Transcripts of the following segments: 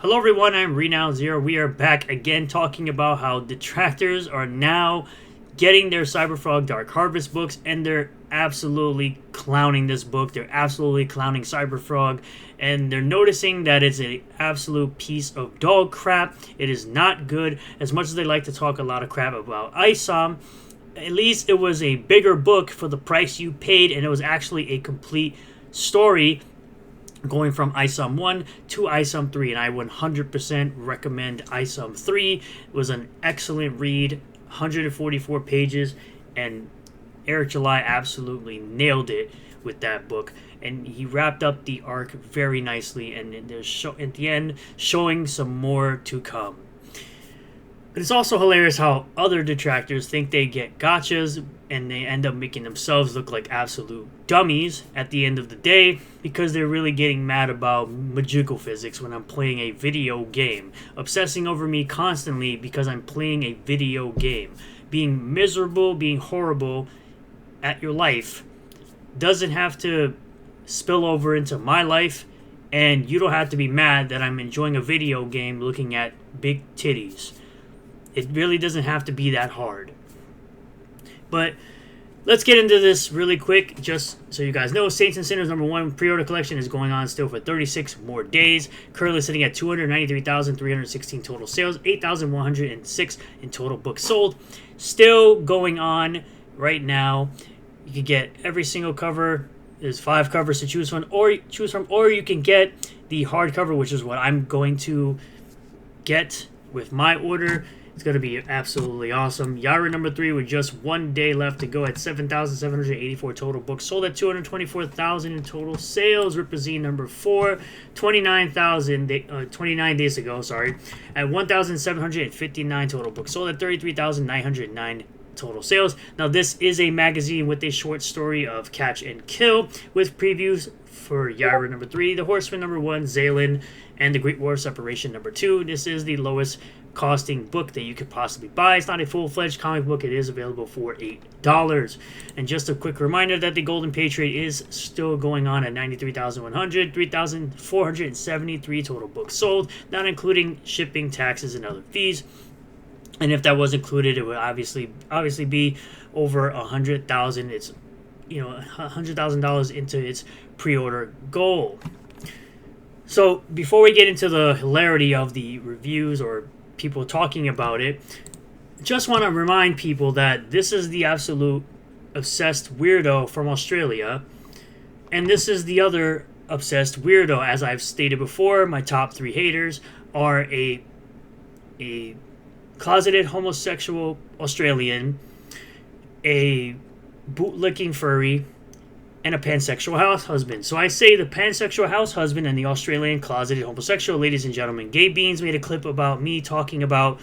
Hello everyone, I'm Renown Zero. We are back again talking about how Detractors are now getting their Cyberfrog Dark Harvest books, and they're absolutely clowning this book. They're absolutely clowning Cyberfrog, and they're noticing that it's an absolute piece of dog crap. It is not good. As much as they like to talk a lot of crap about ISOM, at least it was a bigger book for the price you paid, and it was actually a complete story going from ISOM 1 to ISOM 3, and I 100% recommend ISOM 3. It was an excellent read, 144 pages, and Eric July absolutely nailed it with that book, and he wrapped up the arc very nicely, and there's at the end showing some more to come. But it's also hilarious how other detractors think they get gotchas and they end up making themselves look like absolute dummies at the end of the day because they're really getting mad about magical physics when I'm playing a video game. Obsessing over me constantly because I'm playing a video game. Being miserable, being horrible at your life doesn't have to spill over into my life, and you don't have to be mad that I'm enjoying a video game looking at big titties. It really doesn't have to be that hard. But let's get into this really quick, just so you guys know. Saints and Sinners #1 pre-order collection is going on still for 36 more days. Currently sitting at 293,316 total sales, 8,106 in total books sold. Still going on right now. You can get every single cover. There's 5 covers to choose from, or you can get the hardcover, which is what I'm going to get with my order. It's going to be absolutely awesome. Yara #3 with just 1 day left to go at 7,784 total books. Sold at 224,000 in total sales. Rippaverse #4, 29 days ago, at 1,759 total books. Sold at 33,909 total sales. Now this is a magazine with a short story of Catch and Kill with previews for Yara #3, The Horseman #1, Zaylin, and The Great War of Separation #2. This is the lowest costing book that you could possibly buy. It's not a full-fledged comic book. It is available for $8. And just a quick reminder that the Golden Patriot is still going on at 93,100, 3,473 total books sold, not including shipping, taxes, and other fees. And if that was included, it would obviously be over 100,000. It's $100,000 into its pre-order goal. So before we get into the hilarity of the reviews or people talking about it, just want to remind people that this is the absolute obsessed weirdo from Australia, and this is the other obsessed weirdo. As I've stated before, my top 3 haters are a closeted homosexual Australian, a bootlicking furry, and a pansexual house husband. So I say the pansexual house husband and the Australian closeted homosexual. Ladies and gentlemen, Gay Beans made a clip about me talking about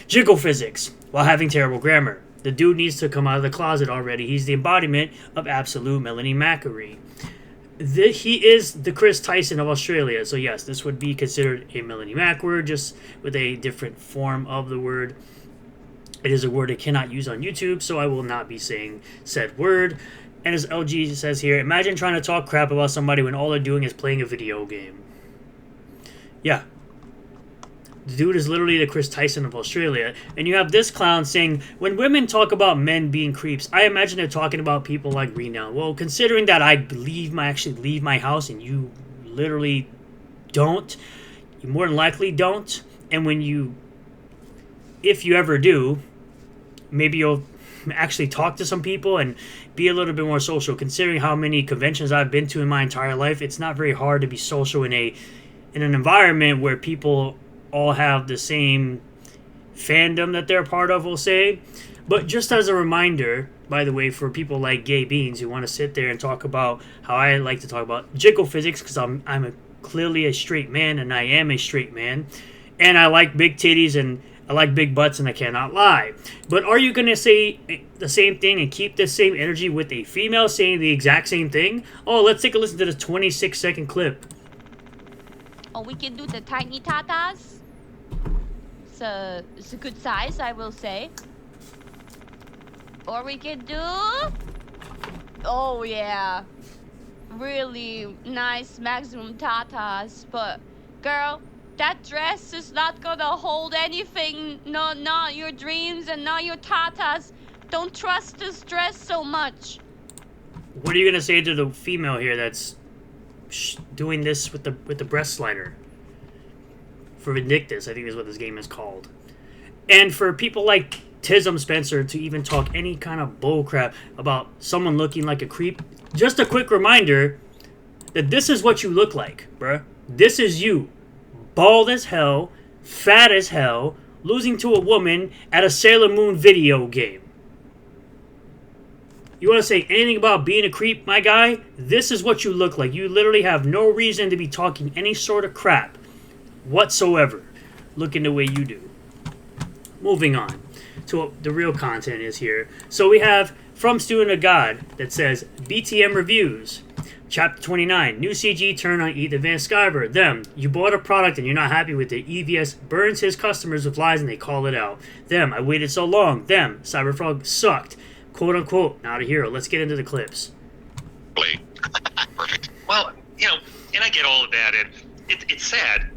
jiggle physics while having terrible grammar. The dude needs to come out of the closet already. He's the embodiment of absolute Melanie Macquarie. He is the Chris Tyson of Australia. So yes, this would be considered a Melanie Macquarie, just with a different form of the word. It is a word I cannot use on YouTube, so I will not be saying said word. And as LG says here, imagine trying to talk crap about somebody when all they're doing is playing a video game. Yeah. The dude is literally the Chris Tyson of Australia. And you have this clown saying, when women talk about men being creeps, I imagine they're talking about people like Renown. Well, considering that I actually leave my house and you literally don't, you more than likely don't. And if you ever do, maybe you'll actually talk to some people and be a little bit more social. Considering how many conventions I've been to in my entire life, it's not very hard to be social in an environment where people all have the same fandom that they're a part of, we'll say. But just as a reminder, by the way, for people like Gay Beans who want to sit there and talk about how I like to talk about jiggle physics, because I'm clearly a straight man, and I am a straight man, and I like big titties and I like big butts, and I cannot lie. But are you going to say the same thing and keep the same energy with a female saying the exact same thing? Oh, let's take a listen to this 26-second clip. Oh, we can do the tiny tatas. It's a good size, I will say. Or we can do... Oh, yeah. Really nice maximum tatas. But, girl, That dress is not gonna hold anything. No, not your dreams and not your tatas. Don't trust this dress so much. What are you gonna say to the female here that's doing this with the breast slider? For Vindictus, I think is what this game is called. And for people like Tism Spencer to even talk any kind of bullcrap about someone looking like a creep, just a quick reminder that this is what you look like, bruh. This is you. Bald as hell, fat as hell, losing to a woman at a Sailor Moon video game. You want to say anything about being a creep, my guy? This is what you look like. You literally have no reason to be talking any sort of crap whatsoever, looking the way you do. Moving on to what the real content is here. So we have from Student of God that says BTM Reviews. Chapter 29, new CG turn on Ethan Van Sciver. Them, you bought a product and you're not happy with it. EVS burns his customers with lies and they call it out. Them, I waited so long. Them, Cyberfrog sucked. Quote unquote, not a hero. Let's get into the clips. Perfect. Well, and I get all of that, and it's sad.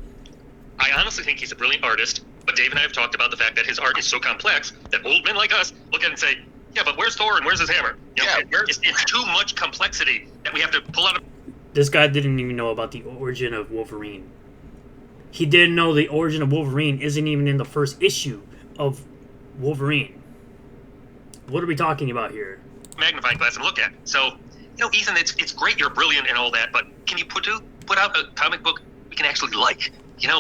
I honestly think he's a brilliant artist, but Dave and I have talked about the fact that his art is so complex that old men like us look at it and say, yeah, but where's Thor and where's his hammer? It's too much complexity that we have to pull out of... This guy didn't even know about the origin of Wolverine. He didn't know the origin of Wolverine isn't even in the first issue of Wolverine. What are we talking about here? Magnifying glass and look at. So, Ethan, it's great, you're brilliant and all that, but can you put out a comic book we can actually like? And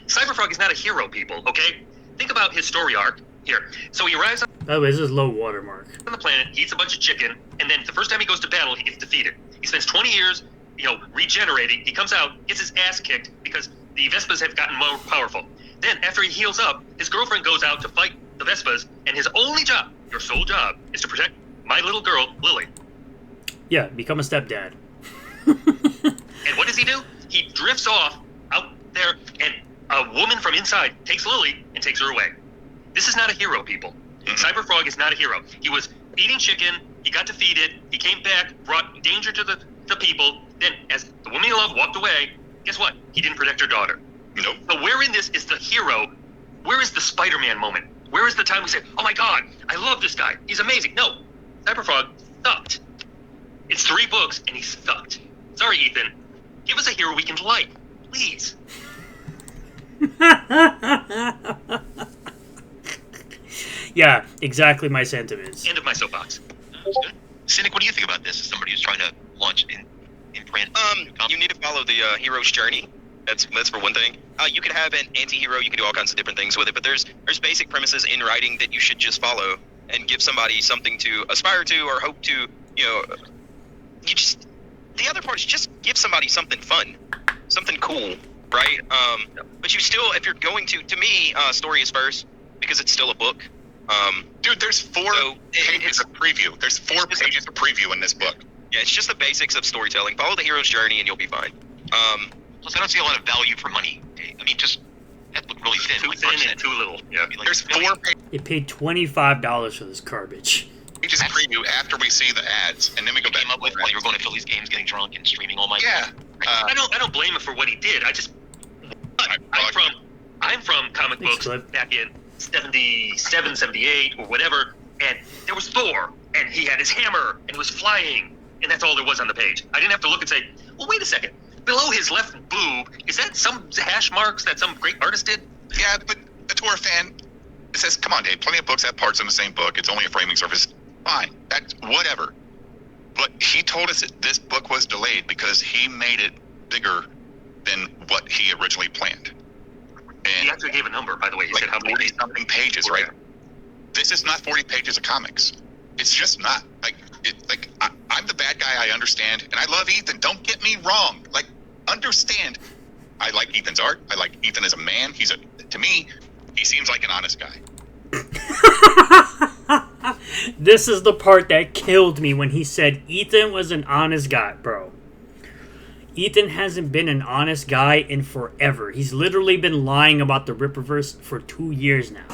Cyberfrog is not a hero, people, okay? Think about his story arc here. So he arrives on... By the way, this is low watermark. ...on the planet, he eats a bunch of chicken, and then the first time he goes to battle, he gets defeated. He spends 20 years, regenerating. He comes out, gets his ass kicked because the Vespas have gotten more powerful. Then, after he heals up, his girlfriend goes out to fight the Vespas, and his only job, your sole job, is to protect my little girl, Lily. Yeah, become a stepdad. And what does he do? He drifts off out there, and a woman from inside takes Lily and takes her away. This is not a hero, people. Cyberfrog is not a hero. He was eating chicken, he got defeated, he came back, brought danger to the people, then as the woman he loved walked away, guess what? He didn't protect her daughter. Nope. So where in this is the hero? Where is the Spider-Man moment? Where is the time we say, oh my god, I love this guy, he's amazing? No, Cyberfrog sucked. It's 3 books and he sucked. Sorry, Ethan. Give us a hero we can like, please. Yeah, exactly my sentiments. End of my soapbox. Cynic, what do you think about this as somebody who's trying to launch in print? You need to follow the hero's journey. That's for one thing. You could have an anti-hero, you can do all kinds of different things with it, but there's basic premises in writing that you should just follow and give somebody something to aspire to or hope to, the other part is just give somebody something fun, something cool, right? But you still, if you're going to me, story is first because it's still a book. Dude, there's 4 pages of preview. There's 4 pages of preview in this book. Yeah, it's just the basics of storytelling. Follow the hero's journey and you'll be fine. Plus, I don't see a lot of value for money. I mean, just that looked really thin. Too like thin and too little. Yeah. There's 4 They paid $25 for this garbage. pages of preview after we see the ads, and then we go back. Came up with while you were going to Phillies games, getting drunk and streaming all my. Yeah. I don't blame him for what he did. I'm from comic books back in 77, 78 or whatever, and there was Thor, and he had his hammer, and he was flying, and that's all there was on the page. I didn't have to look and say, well, wait a second. Below his left boob, is that some hash marks that some great artist did? Yeah, but a Thor fan says, come on, Dave, plenty of books have parts in the same book. It's only a framing surface. Fine, that's whatever. But he told us that this book was delayed because he made it bigger than what he originally planned. And He actually gave a number, by the way. He said how many 40 something pages, right? This is not 40 pages of comics. It's just not. I'm the bad guy, I understand. And I love Ethan. Don't get me wrong. Understand. I like Ethan's art. I like Ethan as a man. To me, he seems like an honest guy. This is the part that killed me when he said Ethan was an honest guy, bro. Ethan hasn't been an honest guy in forever. He's literally been lying about the Rippaverse for 2 years now.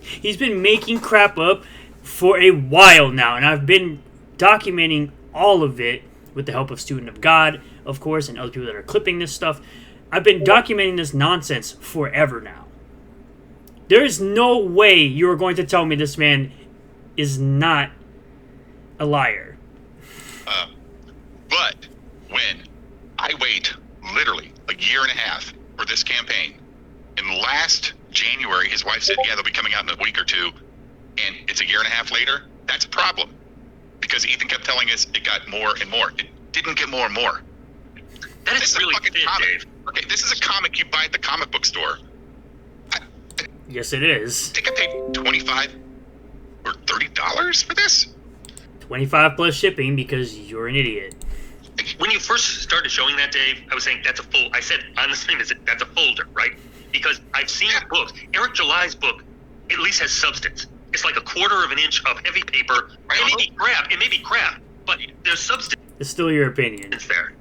He's been making crap up for a while now, and I've been documenting all of it with the help of Student of God, of course, and other people that are clipping this stuff. I've been documenting this nonsense forever now. There is no way you are going to tell me this man is not a liar. But when I wait literally a year and a half for this campaign, and last January his wife said, yeah, they'll be coming out in a week or two, and it's a year and a half later, that's a problem. Because Ethan kept telling us it got more and more. It didn't get more and more. That is really fucking thin, comic. Dave. Okay, this is a comic you buy at the comic book store. Yes, it is. I think I paid $25 or $30 for this. 25 plus shipping because you're an idiot. When you first started showing that, Dave, I was saying that's a full. I said on the stream, that's a folder, right? Because I've seen books. Eric July's book at least has substance. It's like a quarter of an inch of heavy paper. Right? It may be crap, but there's substance It's still your opinion. there.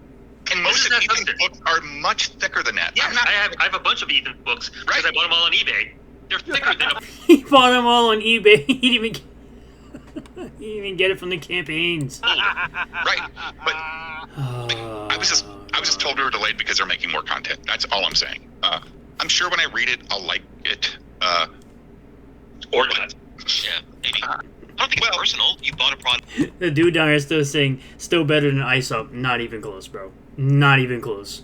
And most of This is Ethan's not books are much thicker than that. Yes, I have a bunch of Ethan books because Right. I bought them all on eBay. They're thicker than a. He bought them all on eBay. He didn't even get it from the campaigns. Right, but I was just told we were delayed because they're making more content. That's all I'm saying. I'm sure when I read it, I'll like it. Or not. Yeah, maybe. I don't think it's personal. You bought a product. The dude down here is still saying, still better than Ice Up. Not even close, bro. Not even close.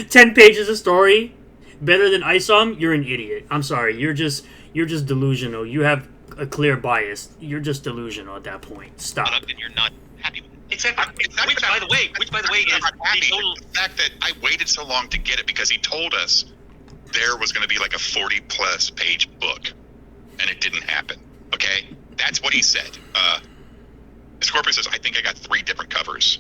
10 pages of story, better than Ice Up? You're an idiot. I'm sorry. You're just delusional. You have a clear bias. You're just delusional at that point. Stop. Product and you're not happy with it. Exactly. It's not Which, even by the way, is I'm not happy. the total. The fact that I waited so long to get it because he told us there was going to be like a 40-plus page book, and it didn't happen. Okay, that's what he said. Scorpio says, I think I got 3 different covers.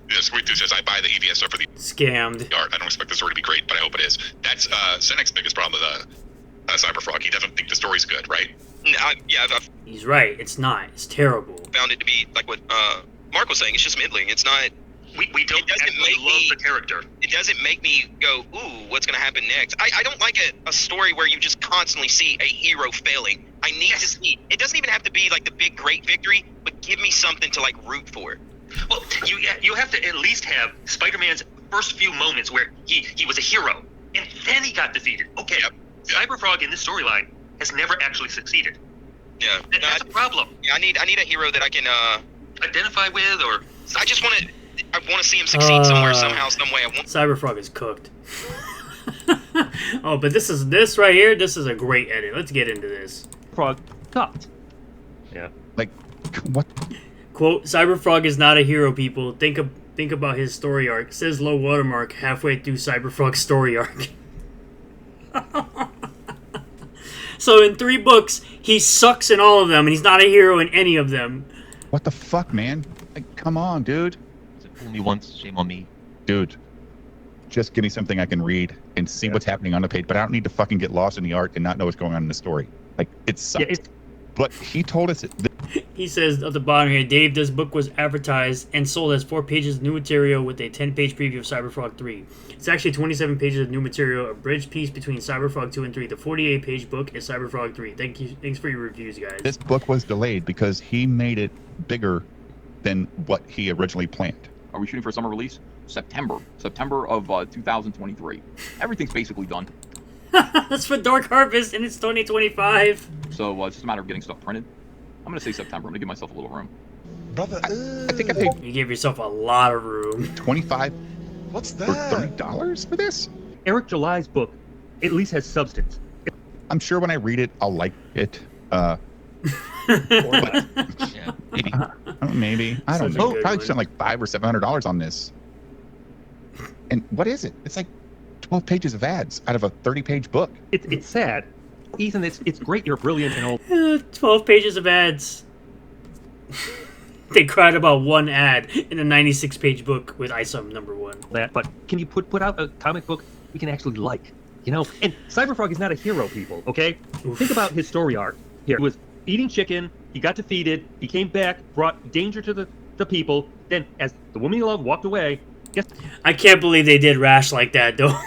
Sweet Tooth says, I buy the EVS stuff for the Scammed. art. I don't expect the story to be great, but I hope it is. That's Senec's biggest problem with Cyberfrog. He doesn't think the story's good, right? I've He's right. It's not. It's terrible. found it to be like what Mark was saying. It's just middling. It's not. We don't It doesn't actually make love me- the character. It doesn't make me go, ooh, what's going to happen next? I don't like a story where you just constantly see a hero failing. I need to see. It doesn't even have to be like the big, great victory, but give me something to like root for. Well, you have to at least have Spider-Man's first few moments where he was a hero, and then he got defeated. Okay, Yep. Cyberfrog in this storyline has never actually succeeded. Yeah. That's a problem. Yeah, I need a hero that I can. Identify with, or I just want to. I want to see him succeed somewhere, somehow, some way. I want. Cyberfrog is cooked. Oh, but this right here. This is a great edit. Let's get into this. Frog cocked. Yeah. Like, what? Quote: Cyberfrog is not a hero. People think about his story arc. Says low watermark halfway through Cyberfrog's story arc. So in 3 books, he sucks in all of them, and he's not a hero in any of them. What the fuck, man? Like, come on, dude. Fool me once, shame on me. Dude, just give me something I can read and see what's happening on the page, but I don't need to fucking get lost in the art and not know what's going on in the story. Like, it sucks. Yeah, it's But he told us He says at the bottom here, Dave, this book was advertised and sold as 4 pages of new material with a 10-page preview of Cyberfrog 3. It's actually 27 pages of new material, a bridge piece between Cyberfrog 2 and 3. The 48-page book is Cyberfrog 3. Thanks for your reviews, guys. this book was delayed because he made it bigger than what he originally planned. Are we shooting for a summer release? September of 2023. Everything's basically done. That's for Dark Harvest, and it's 2025. So it's just a matter of getting stuff printed. I'm gonna say September. I'm gonna give myself a little room. Brother, I think I paid You gave yourself a lot of room. $25 what's or that? $30 for this. Eric July's book at least has substance. I'm sure when I read it, I'll like it. Yeah, maybe. Maybe. I don't Such a know. good Probably one. spent like $500 or $700 on this. And what is it? It's like 12 pages of ads out of a 30-page book. It's sad. Ethan, it's great you're brilliant and all 12 pages of ads. They cried about one ad in a 96-page book with ISOM #1. that, but can you put out a comic book we can actually like? You know? And Cyberfrog is not a hero, people, okay? Think about his story arc here. He was eating chicken, he got defeated, he came back, brought danger to the people, then as the woman he loved walked away, guess I can't believe they did Rash like that, though.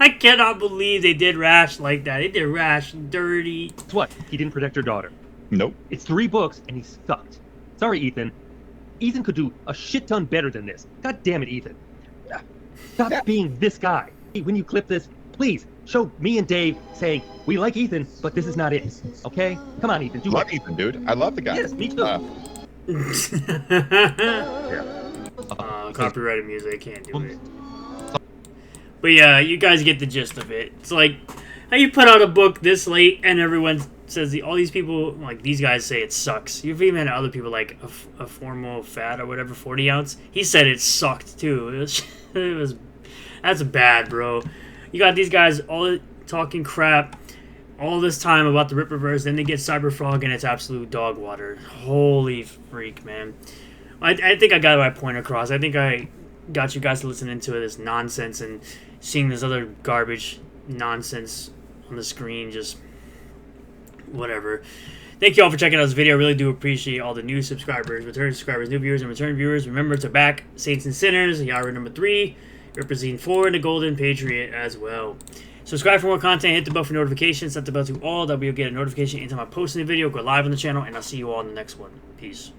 I cannot believe they did Rash like that. They did Rash dirty. what? He didn't protect her daughter. Nope. It's 3 books, and he sucked. Sorry, Ethan. Ethan could do a shit ton better than this. God damn it, Ethan. Stop being this guy. When you clip this, please show me and Dave saying, we like Ethan, but this is not it. Okay? Come on, Ethan. Do Love it. Ethan, dude. I love the guy. Yes, me too. Copyrighted music, I can't do it. But yeah, you guys get the gist of it. It's like, how you put out a book this late and everyone says, all these people, like these guys say it sucks. You've even had other people like a formal fat or whatever, 40 ounce. He said it sucked too. That's bad, bro. You got these guys all talking crap all this time about the Rippaverse, then they get Cyberfrog and it's absolute dog water. Holy freak, man. I think I got my point across. I think I got you guys to listen into this nonsense and seeing this other garbage nonsense on the screen, just whatever. Thank you all for checking out this video. I really do appreciate all the new subscribers, return subscribers, new viewers, and return viewers. Remember to back Saints and Sinners, Yara number 3, Represent 4, and the Golden Patriot as well. Subscribe for more content, hit the bell for notifications, set the bell to all, that way you'll get a notification anytime I post a new video, go live on the channel, and I'll see you all in the next one. Peace.